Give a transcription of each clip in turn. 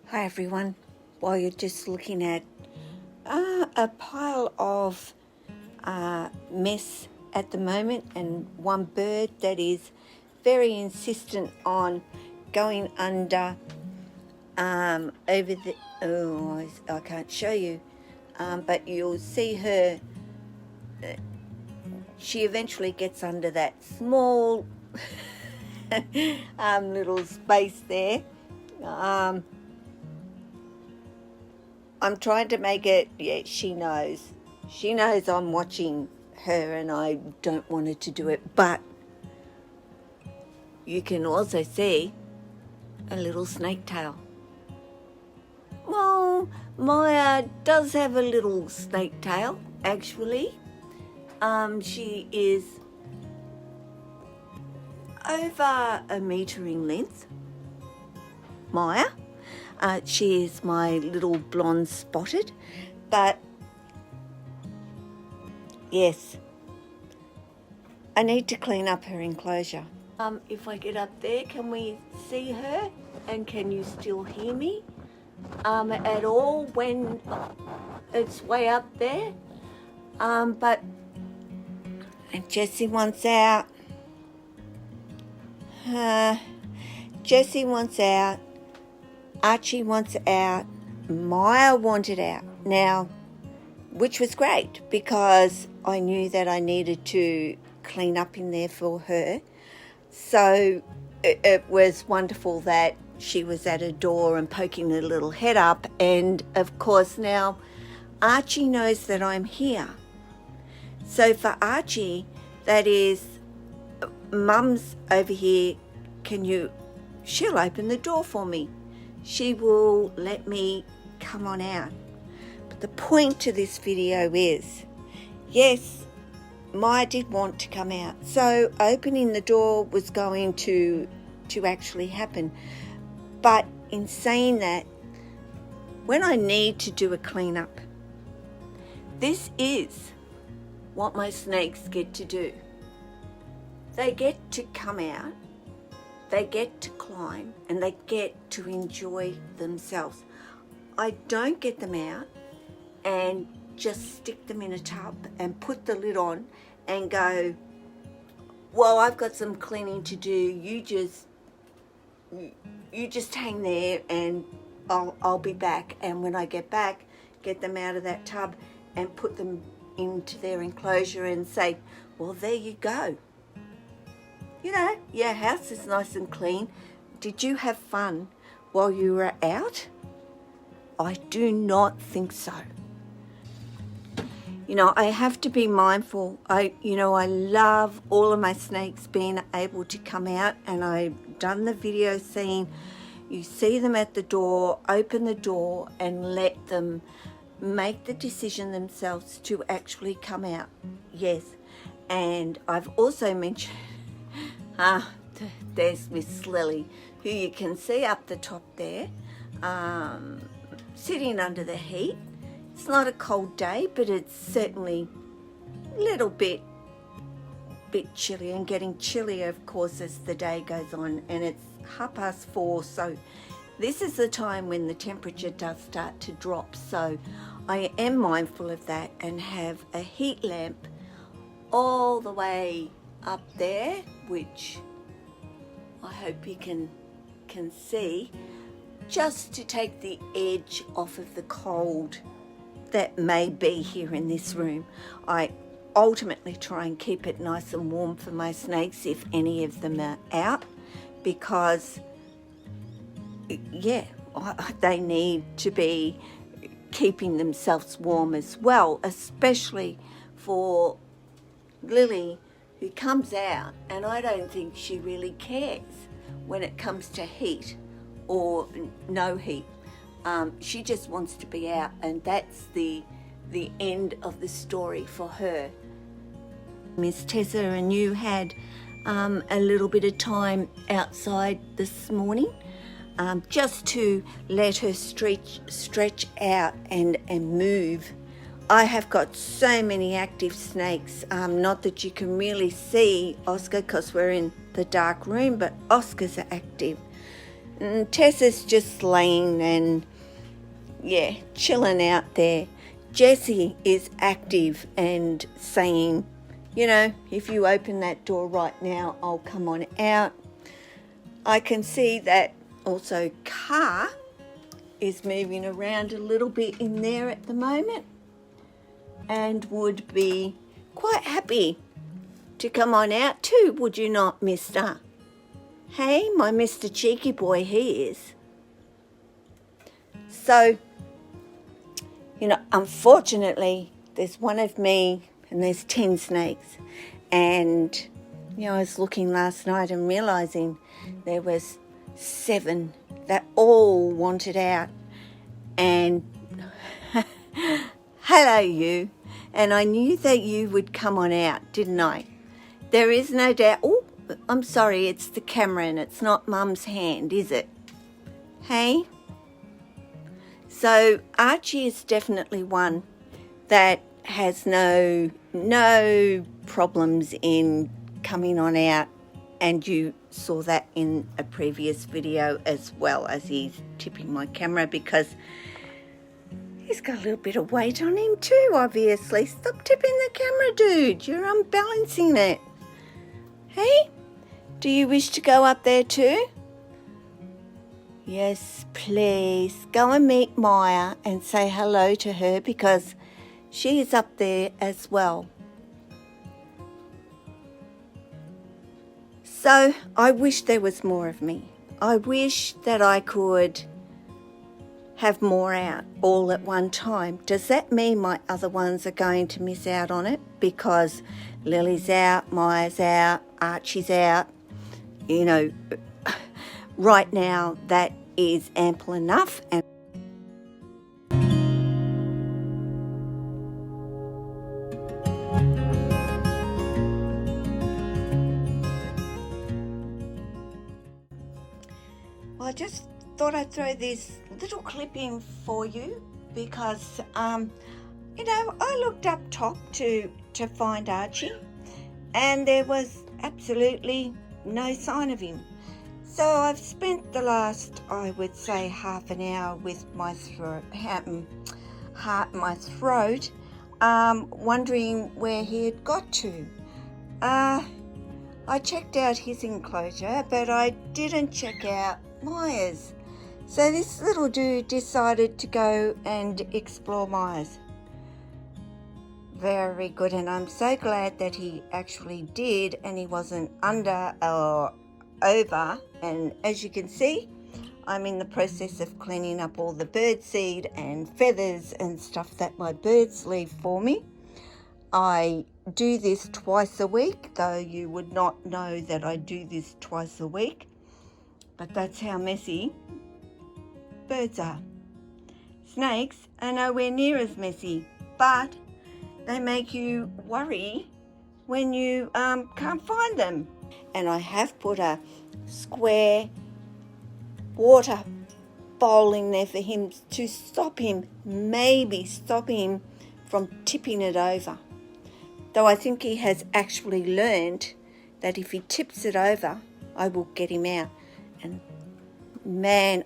Hi everyone. While you're just looking at a pile of mess at the moment and one bird that is very insistent on going under over the, I can't show you, but you'll see her, she eventually gets under that small little space there. I'm trying to make it, yeah, she knows I'm watching her and I don't want her to do it, but you can also see a little snake tail. Well, Maya does have a little snake tail, actually. She is over a metre in length, Maya. She is my little blonde spotted, but yes, I need to clean up her enclosure. If I get up there, can we see her? And can you still hear me at all when it's way up there? But and Jessie wants out. Jessie wants out. Archie wants out, Maya wanted out. Now, which was great because I knew that I needed to clean up in there for her. So it was wonderful that she was at her door and poking her little head up. And of course now Archie knows that I'm here. So for Archie, that is, Mum's over here, she'll open the door for me. She will let me come on out. But the point to this video is, yes, Maya did want to come out. So opening the door was going to actually happen. But in saying that, when I need to do a cleanup, this is what my snakes get to do. They get to come out. They get to climb and they get to enjoy themselves. I don't get them out and just stick them in a tub and put the lid on and go, well, I've got some cleaning to do. You just hang there and I'll be back. And when I get back, get them out of that tub and put them into their enclosure and say, well, there you go. You know, your house is nice and clean. Did you have fun while you were out? I do not think so. You know, I have to be mindful. I love all of my snakes being able to come out, and I've done the video saying you see them at the door, open the door and let them make the decision themselves to actually come out. Yes, and I've also mentioned there's Miss Lily, who you can see up the top there, sitting under the heat. It's not a cold day, but it's certainly a little bit chilly, and getting chillier, of course, as the day goes on, and it's 4:30, so this is the time when the temperature does start to drop. So I am mindful of that and have a heat lamp all the way up there, which I hope you can see, just to take the edge off of the cold that may be here in this room. I ultimately try and keep it nice and warm for my snakes if any of them are out, because yeah, they need to be keeping themselves warm as well, especially for Lily, who comes out, and I don't think she really cares when it comes to heat or no heat. She just wants to be out, and that's the end of the story for her. Miss Tessa and you had a little bit of time outside this morning, just to let her stretch out and move. I have got so many active snakes, not that you can really see Oscar because we're in the dark room, but Oscar's active. And Tessa's just laying and, yeah, chilling out there. Jessie is active and saying, you know, if you open that door right now, I'll come on out. I can see that also Car is moving around a little bit in there at the moment and would be quite happy to come on out too, would you not, mister? Hey, my Mr. Cheeky Boy, he is. So, you know, unfortunately, there's one of me and there's 10 snakes. And, you know, I was looking last night and realising there was 7 that all wanted out. And hello, you. And I knew that you would come on out, didn't I? There is no doubt. Oh, I'm sorry, it's the camera and it's not Mum's hand, is it? Hey? So Archie is definitely one that has no problems in coming on out, and you saw that in a previous video as well, as he's tipping my camera because he's got a little bit of weight on him too, obviously. Stop tipping the camera, dude. You're unbalancing it. Hey, do you wish to go up there too? Yes, please. Go and meet Maya and say hello to her because she is up there as well. So I wish there was more of me. I wish that I could have more out all at one time. Does that mean my other ones are going to miss out on it? Because Lily's out, Maya's out, Archie's out. You know, right now that is ample enough. And well, I just thought I'd throw this little clip in for you because, you know, I looked up top to find Archie and there was absolutely no sign of him. So I've spent the last, I would say, half an hour with my heart in my throat, wondering where he had got to. I checked out his enclosure, but I didn't check out Maya's. So this little dude decided to go and explore Maya's. Very good, and I'm so glad that he actually did and he wasn't under or over. And as you can see, I'm in the process of cleaning up all the bird seed and feathers and stuff that my birds leave for me. I do this twice a week, though you would not know that I do this twice a week, but that's how messy birds are. Snakes are nowhere near as messy, but they make you worry when you can't find them. And I have put a square water bowl in there for him to maybe stop him from tipping it over. Though I think he has actually learned that if he tips it over, I will get him out. And man,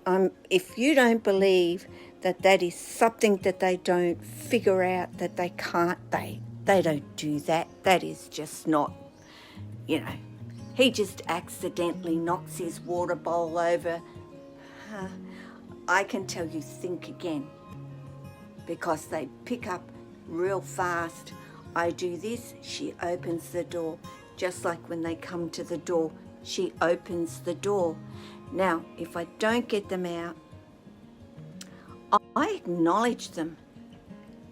if you don't believe that is something that they don't figure out, that they can't, they don't do that. That is just not, you know, he just accidentally knocks his water bowl over. I can tell you, think again, because they pick up real fast. I do this, she opens the door. Just like when they come to the door, she opens the door. Now, if I don't get them out, I acknowledge them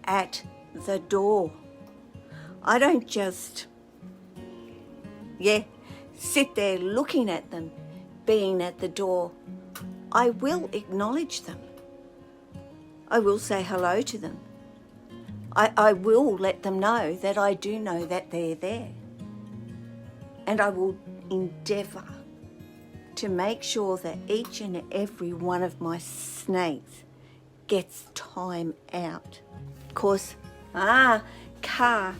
at the door. I don't just, sit there looking at them being at the door. I will acknowledge them. I will say hello to them. I will let them know that I do know that they're there. and I will endeavour to make sure that each and every one of my snakes gets time out. Of course, car.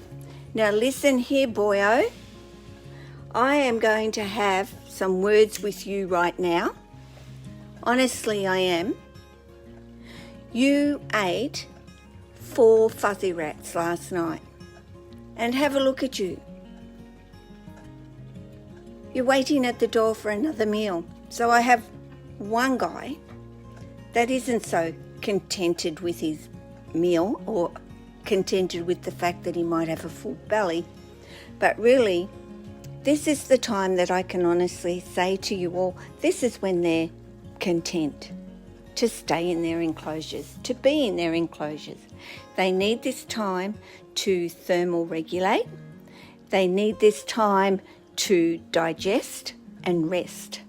Now listen here, boyo. I am going to have some words with you right now. Honestly, I am. You ate 4 fuzzy rats last night. And have a look at you. You're waiting at the door for another meal. So I have one guy that isn't so contented with his meal or contented with the fact that he might have a full belly. But really, this is the time that I can honestly say to you all, this is when they're content to stay in their enclosures, to be in their enclosures. They need this time to thermal regulate. They need this time to digest and rest.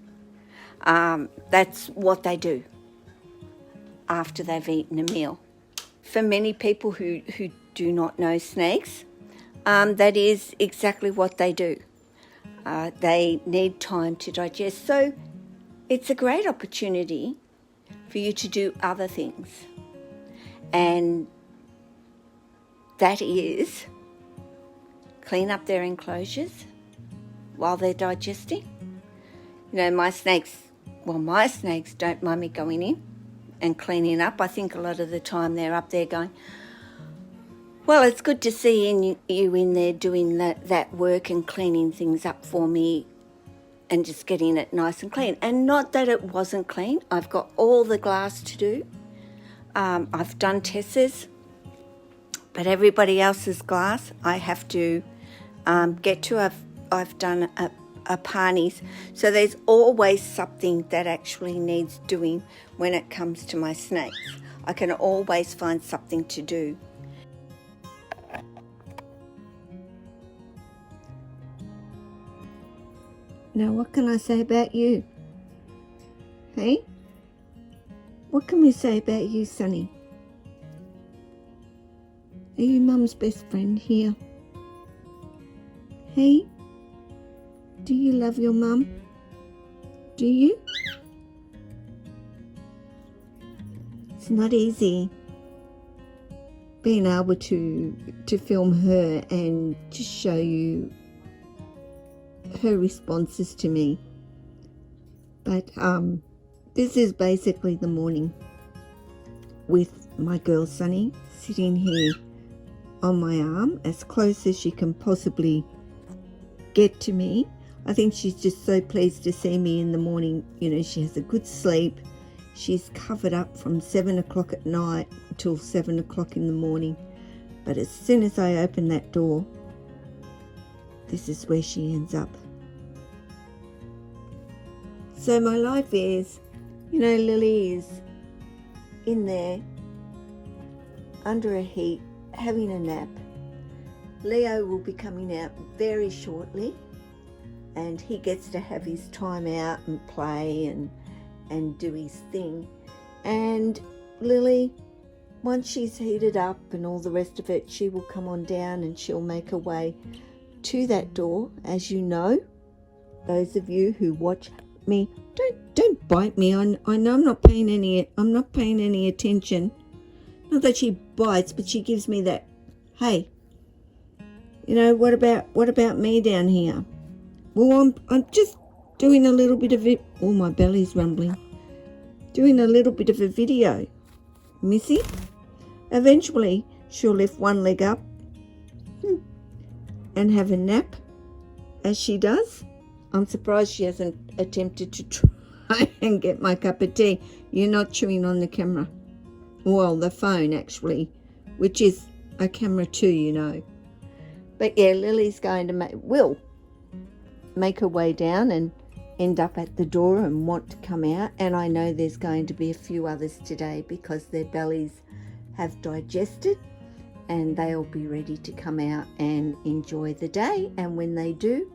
That's what they do after they've eaten a meal. For many people who do not know snakes, that is exactly what they do. They need time to digest. So it's a great opportunity for you to do other things. And that is clean up their enclosures while they're digesting. You know, my snakes don't mind me going in and cleaning up. I think a lot of the time they're up there going, well, it's good to see you in there doing that work and cleaning things up for me and just getting it nice and clean. And not that it wasn't clean. I've got all the glass to do. I've done Tessa's, but everybody else's glass I have to get to. I've done a Parnies. So there's always something that actually needs doing when it comes to my snakes. I can always find something to do. Now, what can I say about you? Hey? What can we say about you, Sonny? Are you Mum's best friend here? Hey? Do you love your mum? Do you? It's not easy being able to film her and to show you her responses to me. But this is basically the morning with my girl Sunny sitting here on my arm as close as she can possibly get to me. I think she's just so pleased to see me in the morning. You know, she has a good sleep. She's covered up from 7 o'clock at night till 7 o'clock in the morning. But as soon as I open that door, this is where she ends up. So my life is, you know, Lily is in there under a heat having a nap. Leo will be coming out very shortly and he gets to have his time out and play and do his thing. And Lily, once she's heated up and all the rest of it, she will come on down and she'll make her way to that door. As you know, those of you who watch me, don't bite me. I know I'm not paying any attention. Not that she bites, but she gives me that, hey, you know, what about me down here? Well, I'm just doing a little bit of it. Oh, my belly's rumbling. Doing a little bit of a video, Missy. Eventually, she'll lift one leg up and have a nap, as she does. I'm surprised she hasn't attempted to try and get my cup of tea. You're not chewing on the camera. Well, the phone, actually, which is a camera too, you know. But yeah, Lily's going to will make her way down and end up at the door and want to come out. And I know there's going to be a few others today because their bellies have digested and they'll be ready to come out and enjoy the day. And when they do,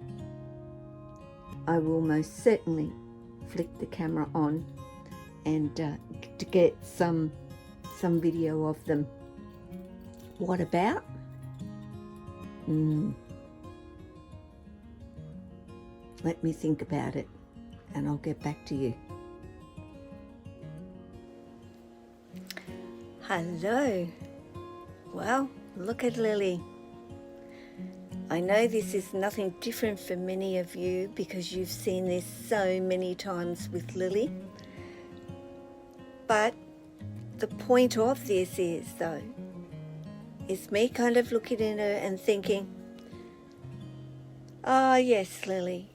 I will most certainly flick the camera on and to get some video of them. What about? let me think about it and I'll get back to you. Hello. Well, look at Lily. I know this is nothing different for many of you because you've seen this so many times with Lily. But the point of this is me kind of looking at her and thinking, ah, yes, Lily,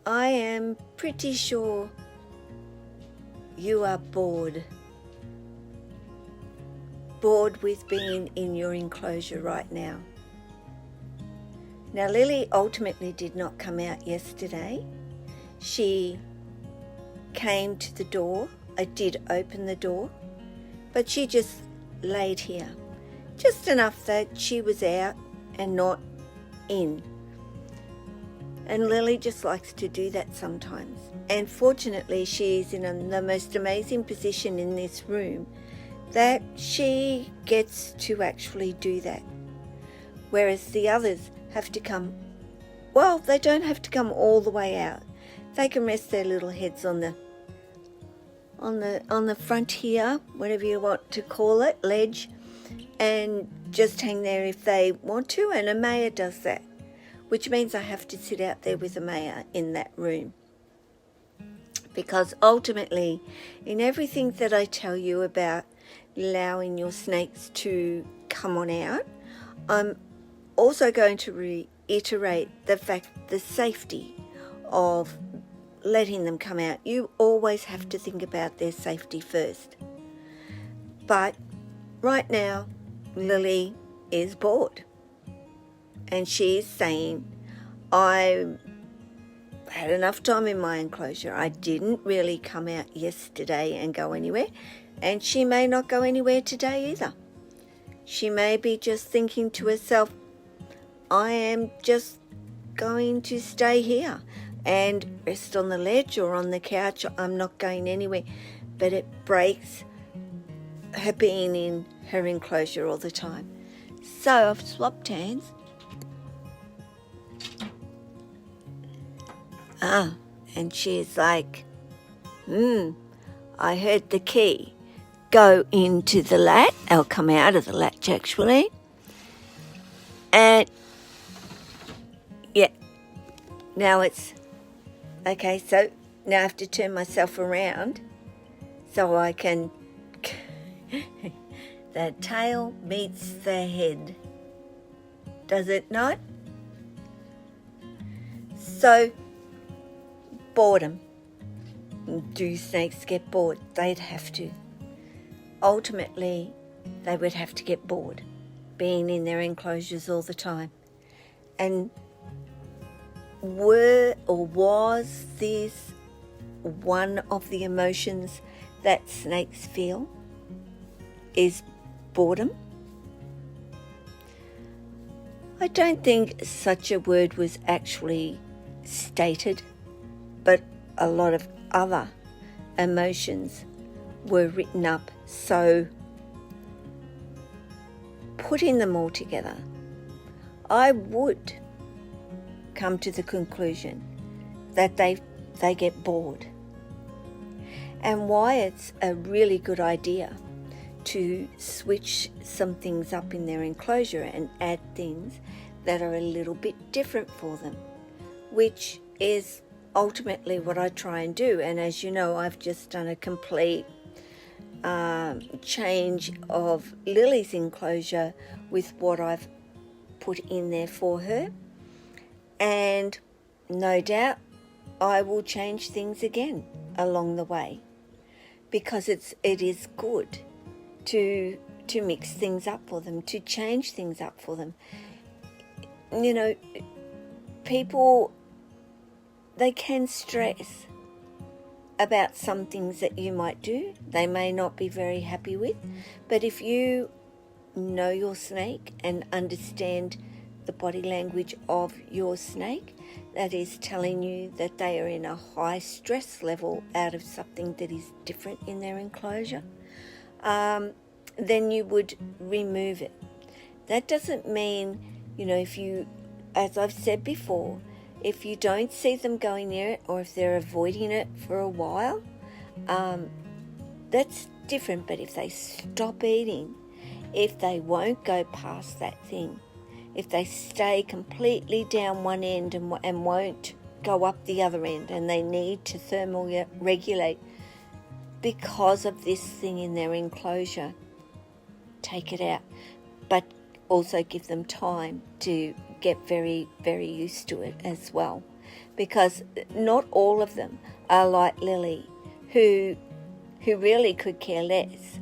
I am pretty sure you are bored. Bored with being in your enclosure right now. Now, Lily ultimately did not come out yesterday. She came to the door. I did open the door, but she just laid here, just enough that she was out and not in. And Lily just likes to do that sometimes. And fortunately, she's in the most amazing position in this room that she gets to actually do that. Whereas the others have to come, well, they don't have to come all the way out. They can rest their little heads on the front here, whatever you want to call it, ledge, and just hang there if they want to. And Amaya does that, which means I have to sit out there with Amaya in that room. Because ultimately, in everything that I tell you about allowing your snakes to come on out, I'm also going to reiterate the safety of letting them come out. You always have to think about their safety first. But right now, Lily is bored. And she's saying, I had enough time in my enclosure. I didn't really come out yesterday and go anywhere. And she may not go anywhere today either. She may be just thinking to herself, I am just going to stay here and rest on the ledge or on the couch. I'm not going anywhere. But it breaks her being in her enclosure all the time. So I've swapped hands. And she's like, I heard the key go into the latch. I'll come out of the latch actually. And yeah, now it's okay. So now I have to turn myself around so I can. The tail meets the head, does it not? So, boredom. Do snakes get bored? They'd have to. Ultimately, they would have to get bored being in their enclosures all the time. And was this one of the emotions that snakes feel? Is boredom? I don't think such a word was actually stated, but a lot of other emotions were written up. So putting them all together, I would come to the conclusion that they get bored. And why it's a really good idea to switch some things up in their enclosure and add things that are a little bit different for them, which is ultimately what I try and do. And as you know, I've just done a complete change of Lily's enclosure with what I've put in there for her, and no doubt I will change things again along the way, because it is good to mix things up for them, to change things up for them. You know, people, they can stress about some things that you might do. They may not be very happy with, but if you know your snake and understand the body language of your snake, that is telling you that they are in a high stress level out of something that is different in their enclosure, then you would remove it. That doesn't mean, if you, as I've said before, If you don't see them going near it, or if they're avoiding it for a while, that's different. But if they stop eating, if they won't go past that thing, if they stay completely down one end and won't go up the other end, and they need to thermal regulate because of this thing in their enclosure, take it out. But also give them time to get very, very used to it as well. Because not all of them are like Lily, who really could care less.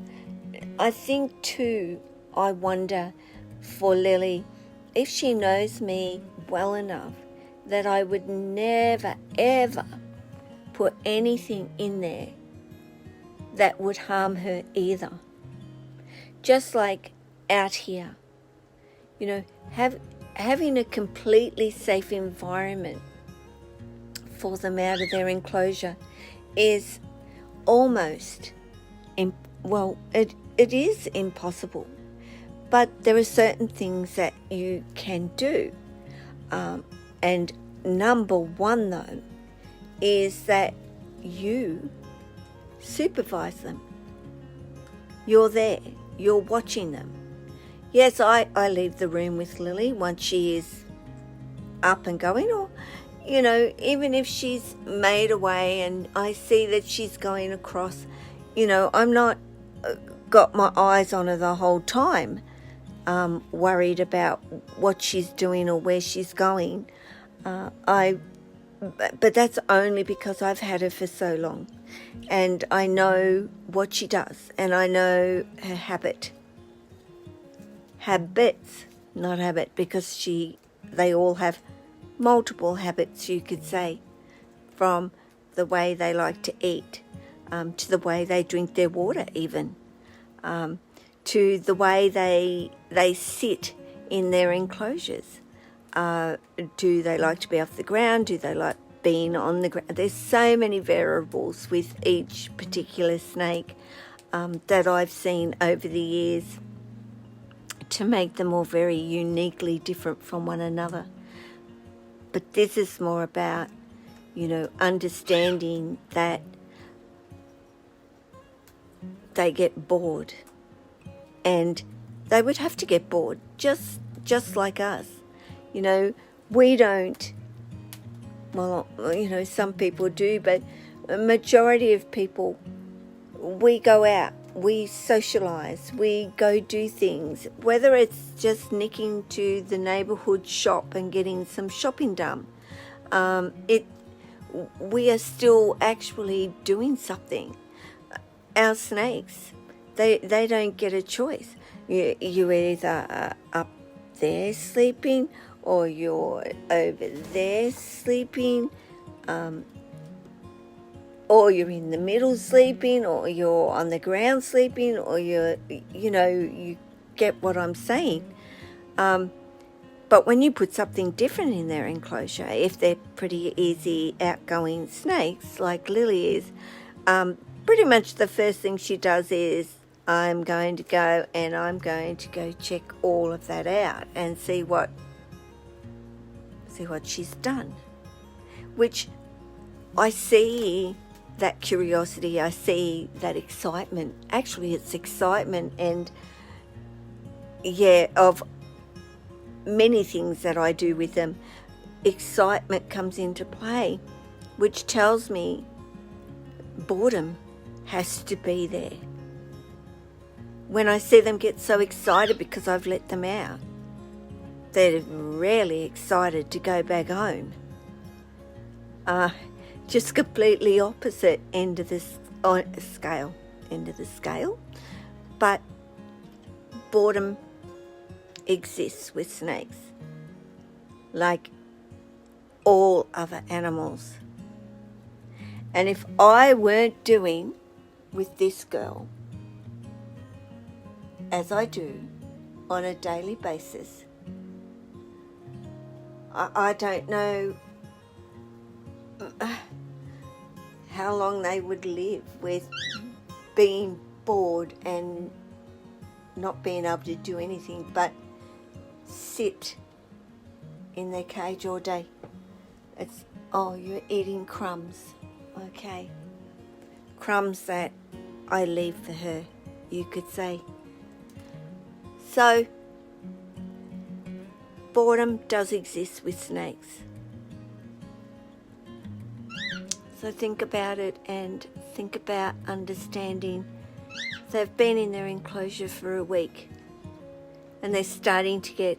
I think too, I wonder for Lily, if she knows me well enough that I would never, ever put anything in there that would harm her either. Just like out here, having a completely safe environment for them out of their enclosure is almost, it is impossible. But there are certain things that you can do. And number one, though, is that you supervise them. You're there. You're watching them. Yes, I leave the room with Lily once she is up and going, or, even if she's made away and I see that she's going across, I'm not got my eyes on her the whole time, worried about what she's doing or where she's going. But that's only because I've had her for so long, and I know what she does, and I know her habits, not habit, because they all have multiple habits, you could say, from the way they like to eat, to the way they drink their water even, to the way they sit in their enclosures. Do they like to be off the ground? Do they like being on the ground? There's so many variables with each particular snake that I've seen over the years to make them all very uniquely different from one another. But this is more about, understanding that they get bored, and they would have to get bored just like us. We don't, some people do, but a majority of people, we go out, we socialise, we go do things, whether it's just nicking to the neighbourhood shop and getting some shopping done. We are still actually doing something. Our snakes, they don't get a choice. You either up there sleeping, or you're over there sleeping, or you're in the middle sleeping, or you're on the ground sleeping, or you get what I'm saying. But when you put something different in their enclosure, if they're pretty easy outgoing snakes like Lily is, pretty much the first thing she does is, I'm going to go check all of that out and see what she's done. Which I see that curiosity, I see that excitement. Actually, it's excitement, and of many things that I do with them, excitement comes into play, which tells me boredom has to be there. When I see them get so excited because I've let them out, they're really excited to go back home. Just completely opposite end of the scale. But boredom exists with snakes, like all other animals. And if I weren't doing with this girl as I do on a daily basis, I don't know how long they would live with being bored and not being able to do anything but sit in their cage all day. It's, oh, you're eating crumbs. Okay. Crumbs that I leave for her, you could say. So, boredom does exist with snakes. So think about it and think about understanding. They've been in their enclosure for a week and they're starting to get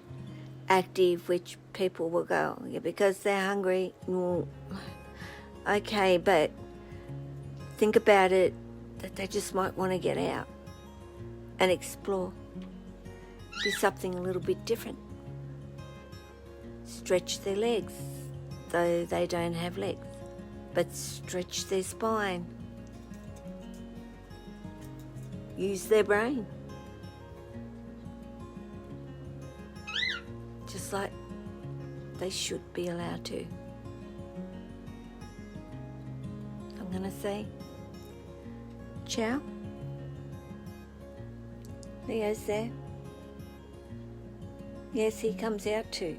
active, which people will go, yeah, because they're hungry. Well, okay, but think about it, that they just might want to get out and explore. Do something a little bit different. Stretch their legs, though they don't have legs, but stretch their spine. Use their brain. Just like they should be allowed to. I'm going to say, ciao. Leo's there. Yes, he comes out too.